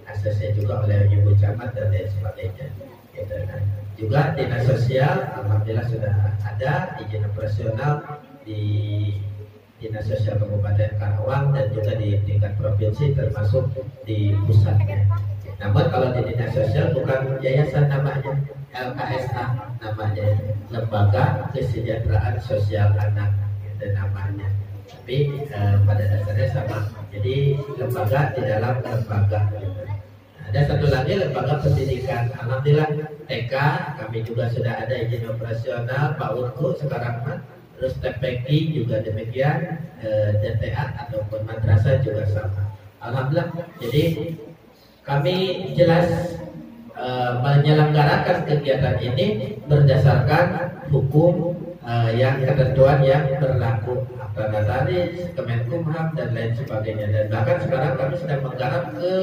Speaker 5: ACC juga oleh Ibu Camat dan lain sebagainya gitu. Nah, juga Dinas Sosial alhamdulillah sudah ada izin operasional di Dinas Sosial Kabupaten Karawang dan juga di tingkat provinsi termasuk di pusatnya. Namun kalau di Dinas Sosial bukan yayasan namanya, LKSA namanya, Lembaga Kesejahteraan Sosial Anak itu namanya. Tapi pada dasarnya sama. Jadi lembaga di dalam lembaga gitu. Ada satu lagi lembaga pendidikan, alhamdulillah TK kami juga sudah ada izin operasional, PAUD sekarang mah. Terus TPQ juga demikian, DTA ataupun madrasah juga sama. Alhamdulillah. Jadi kami jelas menyelenggarakan kegiatan ini berdasarkan hukum yang ketentuan yang berlaku, Notaris, Kemenkumham dan lain sebagainya. Dan bahkan sekarang kami sedang menggarap ke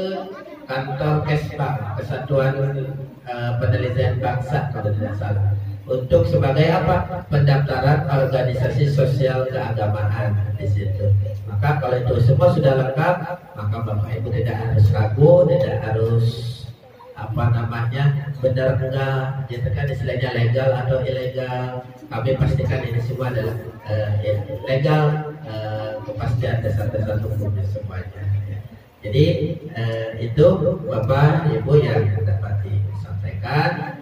Speaker 5: kantor Kesbang, Kesatuan Penelitian Bangsa kalau tidak salah, untuk sebagai apa, pendaftaran organisasi sosial keagamaan di situ. Maka kalau itu semua sudah lengkap, maka Bapak Ibu tidak harus ragu, tidak harus apa namanya, benar enggak gitu kan, istilahnya legal atau ilegal. Kami pastikan ini semua adalah legal, kepastian dasar-dasar hukumnya semuanya ya. Jadi itu Bapak Ibu yang dapat disampaikan.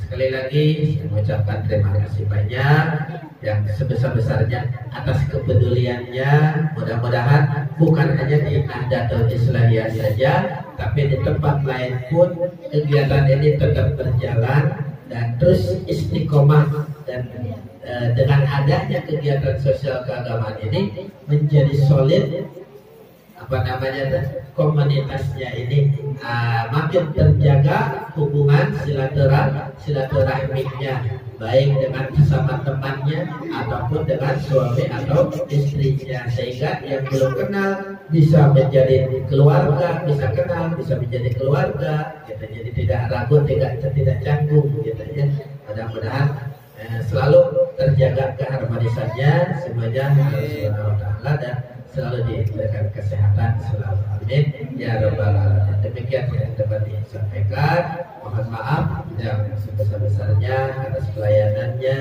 Speaker 5: Sekali lagi saya mengucapkan terima kasih banyak yang sebesar-besarnya atas kepeduliannya. Mudah-mudahan bukan hanya di Nahdlatul Islamiyah saja, tapi di tempat lain pun kegiatan ini tetap berjalan dan terus istiqomah, dan dengan adanya kegiatan sosial keagamaan ini menjadi solid apa namanya, komunitasnya ini makin terjaga hubungan silaturahminya, baik dengan sesama temannya ataupun dengan suami atau istrinya, sehingga yang belum kenal bisa menjadi keluarga, bisa kenal, bisa menjadi keluarga gitu. Jadi tidak ragu, tidak canggung gitu ya. Mudah-mudahan selalu terjaga keharmonisannya semuanya Subhanahu wa taala, dan selalu diberikan kesehatan selalu, amin ya rabbal alamin. Demikian yang dapat disampaikan. Mohon maaf yang sebesar-besarnya atas pelayanannya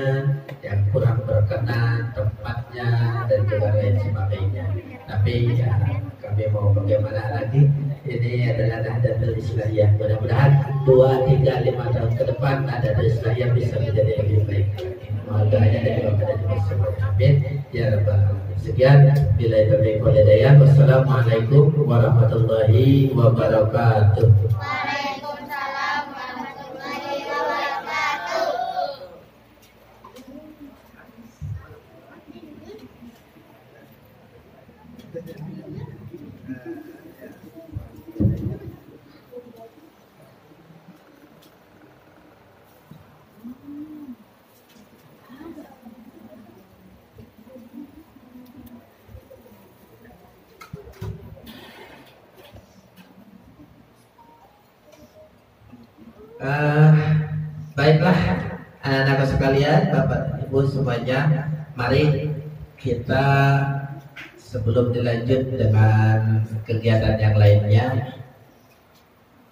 Speaker 5: yang kurang berkenan tempatnya dan juga lain sebagainya. Tapi ya kami mau bagaimana lagi, ini adalah Nahdlatul Islamiyah. Mudah-mudahan 2, 3, 5 tahun ke depan Nahdlatul Islamiyah bisa menjadi lebih baik lagi. Mohon doanya dari Bapak dan Ibu semua, amin ya rabbal alamin. Sekian, bila taufiq wal hidayah. Wassalamualaikum warahmatullahi wabarakatuh.
Speaker 1: Waalaikumsalam warahmatullahi wabarakatuh.
Speaker 5: Baiklah anak-anak sekalian, Bapak Ibu semuanya, mari kita sebelum dilanjut dengan kegiatan yang lainnya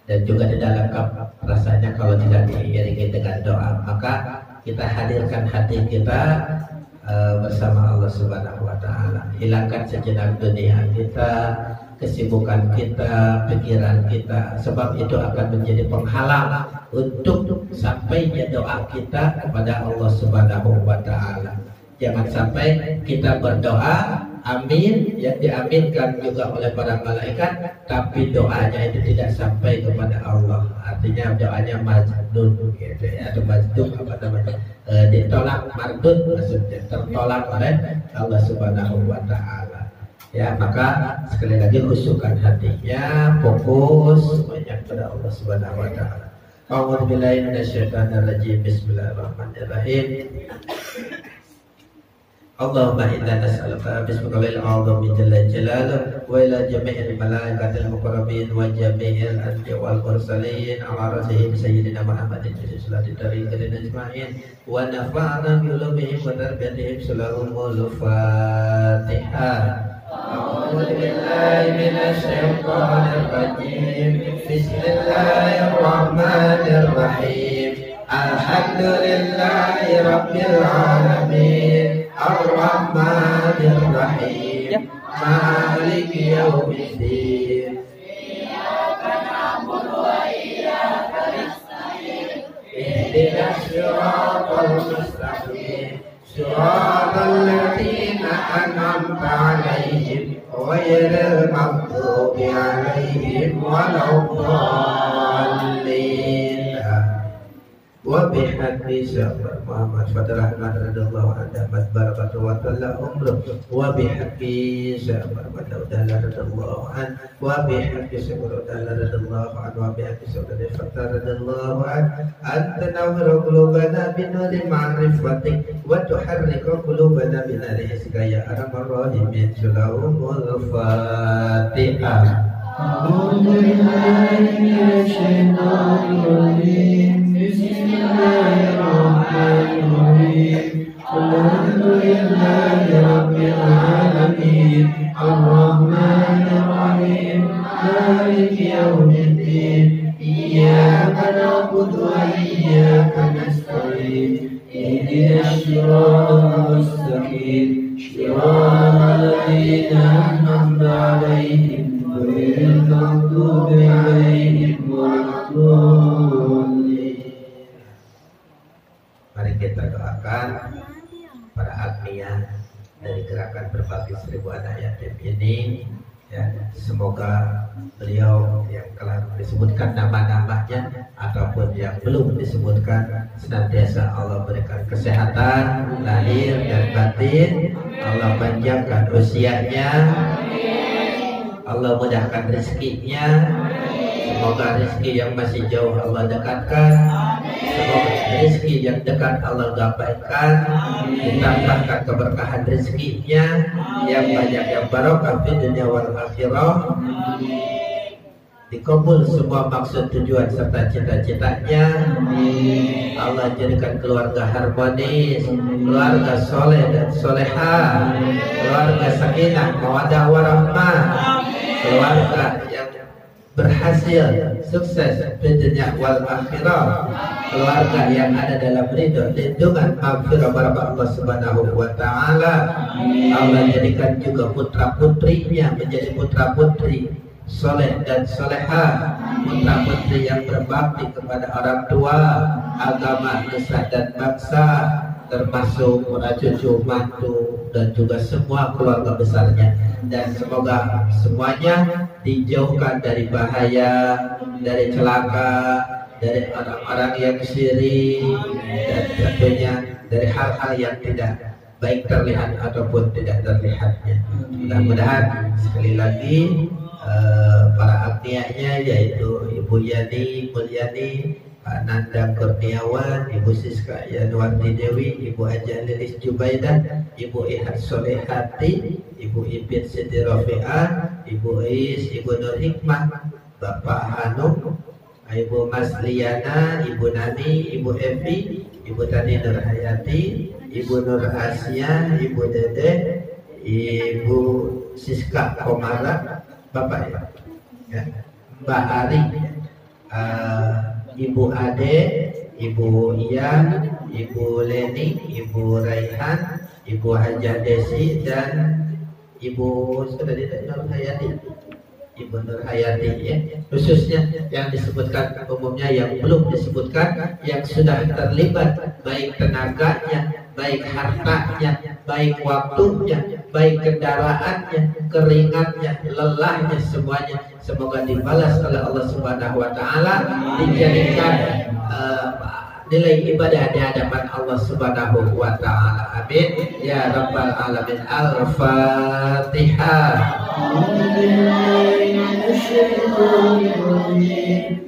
Speaker 5: dan juga tidak lengkap rasanya kalau tidak diiringi dengan doa, maka kita hadirkan hati kita bersama Allah Subhanahu wa taala. Hilangkan sejenak dunia kita, kesibukan kita, pikiran kita, sebab itu akan menjadi penghalang untuk sampainya doa kita kepada Allah Subhanahu wa taala. Jangan sampai kita berdoa amin, yang diaminkan juga oleh para malaikat, tapi doanya itu tidak sampai kepada Allah. Artinya doanya majdud gitu ya, atau majdud apa namanya, ditolak, mardud maksudnya, tertolak oleh Allah Subhanahu wa taala. Ya, maka sekali lagi khusyukkan hatinya, fokus banyak kepada Allah Subhanahu wa taala. A'udzubillahi minasyaitonirrajim. Bismillahirrahmanirrahim. Allahumma inna nas'aluka bismikal a'udzu jalla jalaluhu wa ila jami'il malaikatil muqarrabin wa jami'il anbiya wal mursalin ala rasulihim sayyidina Muhammadin sallallahu alaihi ajma'in wa nafa'na bi ulumihim wa tarbiyatihim sallallahu Fatihah. A'udzu billahi minasy syaithanir rajim. Bismillahirrahmanirrahim. Alhamdulillahi rabbil alamin. Ar-Rahmanir Rahim. Maliki yaumiddin. Iyyaka na'budu wa iyyaka nasta'in. Ihdinas siratal mustaqim. Siratal ladzina an'amta 'alaihim ghairil maghdubi 'alaihim waladdallin. Wa bihamdi sayyidina Muhammad fatarahmat radhiyallahu anhu barakatuh wa talla umruh wa bihamdi sayyidina Muhammad radhiyallahu anhu wa bihamdi sayyidina radhiyallahu anhu wa bihamdi sayyidina fatar radhiyallahu anhu anta nawwiru qulubana bi nuri ma'rifatik wa tuharriku qulubana bi nuri hizbika ya arhamar rahimin. Shalawul Fatihah.
Speaker 3: أعوذ بالله من الشيطان الرجيم بسم الله الرحمن الرحيم الحمد لله رب العالمين الرحمن الرحيم مالك يوم الدين إياك نعبد وإياك نستعين اهدنا الصراط المستقيم صراط الذين أنعمت عليهم غير المغضوب عليهم ولا الضالين.
Speaker 5: Mari kita doakan para admiah dari gerakan berbagi 1000 anak yatim ini, ya, semoga beliau yang telah disebutkan nama-namanya ataupun yang belum disebutkan senantiasa Allah berikan kesehatan lahir dan batin, Allah panjangkan usianya, Allah mudahkan rezekinya. Semoga rezeki yang masih jauh Allah dekatkan, semoga rezeki yang dekat Allah gapaikan, ditambahkan keberkahan rezekinya yang banyak, yang barokah di dunia wal akhirah, dikabul semua maksud tujuan serta cita-citanya. Allah jadikan keluarga harmonis, keluarga soleh dan solehah, keluarga sakinah mawaddah warahmah, keluarga yang berhasil sukses di dunia wal akhirah, keluarga yang ada dalam ridho lindungan maghfirah barokah Allah Subhanahu wa taala. Allah jadikan juga putra putrinya menjadi putra putri soleh dan solehah, putra putri yang berbakti kepada orang tua, agama, nusa dan bangsa, termasuk cucu mantu dan juga semua keluarga besarnya, dan semoga semuanya dijauhkan dari bahaya, dari celaka, dari orang-orang yang syirik, dan tentunya dari hal-hal yang tidak baik terlihat ataupun tidak terlihatnya. Mudah-mudahan sekali lagi para agnianya, yaitu Ibu Yani Mulyani, Pak Nanda Kurniawan, Ibu Siska Yanwardi Dewi, Ibu Haja Lilis Jubaidah, Ibu Ihad Solehati, Ibu Ipin Siti Rafi'ah, Ibu Is, Ibu Nur Hikmah, Bapak Hanum, Ibu Mas Liana, Ibu Nani, Ibu Evi, Ibu Tani Nur Hayati, Ibu Nur Asia, Ibu Dede, Ibu Siska Komara, Bapak ya, Mbak Ari, Ibu Ade, Ibu Iya, Ibu Leni, Ibu Raihan, Ibu Haja Desi, dan Ibu sudah tidak Nur Hayati, Ibu Nur Hayati ya, khususnya yang disebutkan, umumnya yang belum disebutkan, yang sudah terlibat baik tenaganya, baik hartanya, baik waktunya, baik kendaraannya, keringatnya, lelahnya, semuanya semoga dibalas oleh Allah Subhanahu wa taala, dijadikan nilai ibadah di hadapan Allah Subhanahu wa taala. Amin ya rabbal alamin. Al-Fatihah.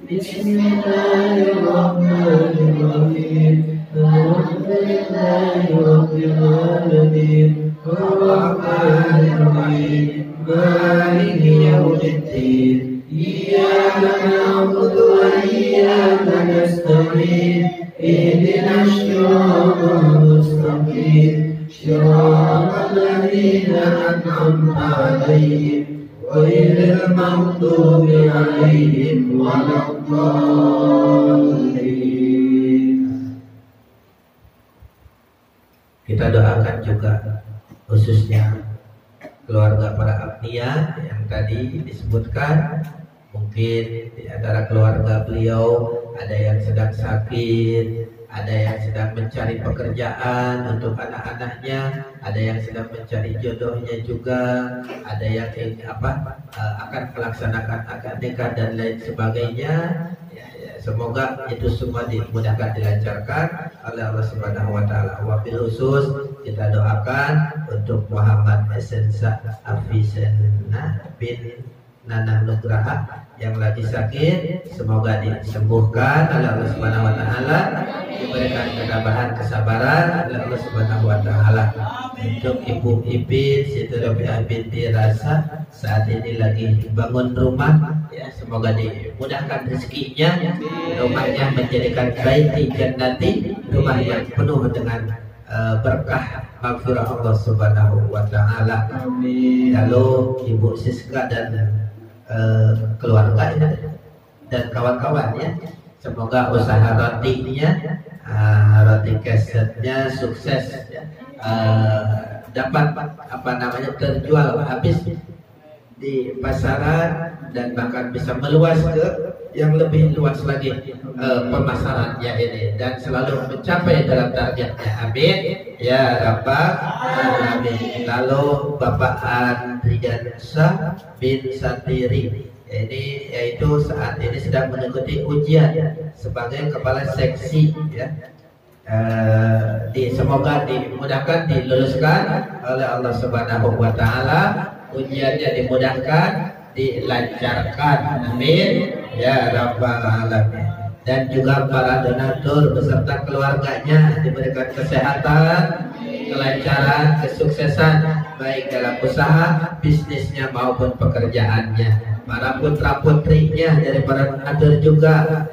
Speaker 5: Bismillahirrahmanirrahim. Alhamdulillahi rabbil alamin. Ar-Rahmanir-Rahim. Maliki yaumiddin. Iyyaka na'budu wa iyyaka nasta'in. Ihdinas siratal mustaqim. Shiratal ladzina an'amta 'alaihim ghairil maghdubi 'alaihim waladdallin. Kita doakan juga khususnya keluarga para agnia yang tadi disebutkan. Mungkin di antara keluarga beliau ada yang sedang sakit, ada yang sedang mencari pekerjaan untuk anak-anaknya, ada yang sedang mencari jodohnya juga, ada yang akan melaksanakan akad nikah dan lain sebagainya. Semoga itu semua dimudahkan, dilancarkan oleh Allah Subhanahu wa taala. Wabil khusus kita doakan untuk Muhammad Esensa Afisena bin Nanang Nugraha yang lagi sakit, semoga disembuhkan oleh Allah Subhanahu wa taala, diberikan ketabahan, kesabaran oleh Allah Subhanahu wa taala. Untuk Ibu Ipin Siti Rafi'ah binti Rasa saat ini lagi bangun rumah, ya semoga dimudahkan rezekinya, rumahnya menjadikan baiti jannati, rumah yang penuh dengan berkah maghfirah Allah Subhanahu wa taala. Lalu Ibu Siska dan keluarga dan kawan-kawannya, semoga usaha rotinya, roti kesetnya sukses ya. Dapat terjual habis di pasaran dan bahkan bisa meluas ke yang lebih luas lagi pemasarannya ini, dan selalu mencapai dalam targetnya. Amin ya rabbal alamin. Lalu Bapak Andriansa bin Satiri ini, yaitu saat ini sedang mengikuti ujian sebagai kepala seksi ya. Semoga dimudahkan, diluluskan oleh Allah Subhanahu wa taala, ujiannya dimudahkan, dilancarkan. Amin ya rabbal alamin. Dan juga para donatur beserta keluarganya diberikan kesehatan, kelancaran, kesuksesan baik dalam usaha, bisnisnya maupun pekerjaannya. Para putra putrinya dari para donatur juga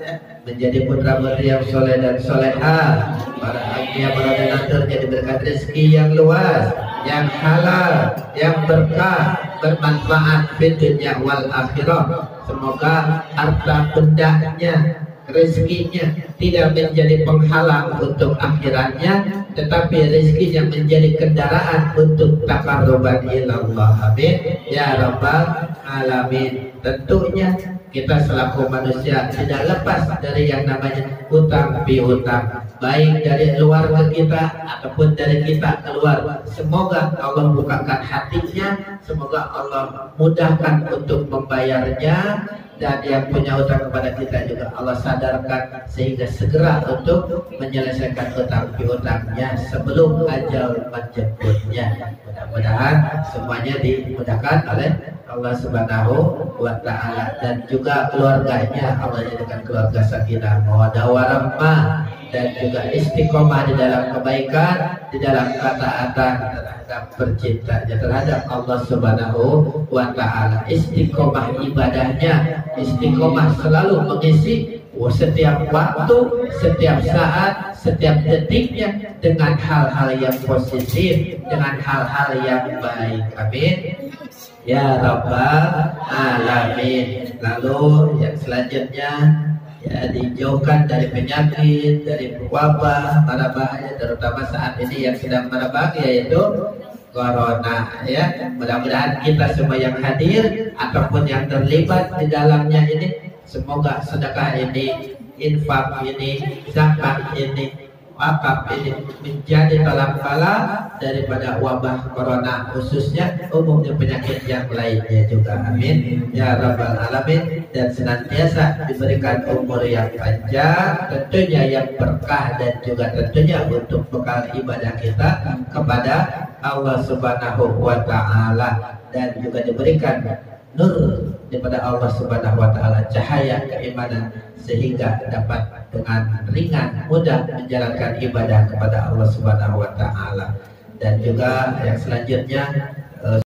Speaker 5: menjadi putra putri yang soleh dan soleha. Para agnia, para donaturnya diberikan rezeki yang luas, yang halal, yang berkah, bermanfaat di dunia wal akhirah. Semoga harta bendanya, rezekinya tidak menjadi penghalang untuk akhiratnya, tetapi rezekinya menjadi kendaraan untuk taqarruban ilallah. Amin ya rabbal alamin. Tentunya kita selaku manusia tidak lepas dari yang namanya hutang piutang. baik dari keluarga kita ataupun dari kita keluar. Semoga Allah bukakan hatinya, semoga Allah mudahkan untuk membayarnya, dan yang punya hutang kepada kita juga Allah sadarkan sehingga segera untuk menyelesaikan hutang piutangnya sebelum ajal menjemputnya. Mudah-mudahan semuanya dimudahkan oleh Allah Subhanahu wa Ta'ala, dan juga keluarganya Allah jadikan keluarga sakinah mawaddah warahmah, dan juga istiqomah di dalam kebaikan, di dalam ketaatan terhadap bercintanya terhadap Allah Subhanahu wa Ta'ala, istiqomah ibadahnya, istiqomah selalu mengisi setiap waktu, setiap saat, setiap detiknya dengan hal-hal yang positif, dengan hal-hal yang baik. Amin ya rabbal alamin. Lalu yang selanjutnya, ya, dijauhkan dari penyakit, dari wabah, mara bahaya, terutama saat ini yang sedang merebak yaitu corona, ya. Mudah-mudahan kita semua yang hadir ataupun yang terlibat di dalamnya ini, semoga sedekah ini, infak ini, zakat ini, wakaf ini menjadi tolak bala daripada wabah corona, khususnya umumnya penyakit yang lainnya juga. Amin ya rabbal alamin. Dan senantiasa diberikan umur yang panjang, tentunya yang berkah, dan juga tentunya untuk bekal ibadah kita kepada Allah Subhanahu wa Ta'ala, dan juga diberikan nur daripada Allah Subhanahu wa Ta'ala, cahaya keimanan, sehingga dapat dengan ringan mudah menjalankan ibadah kepada Allah Subhanahu wa Ta'ala. Dan juga yang selanjutnya,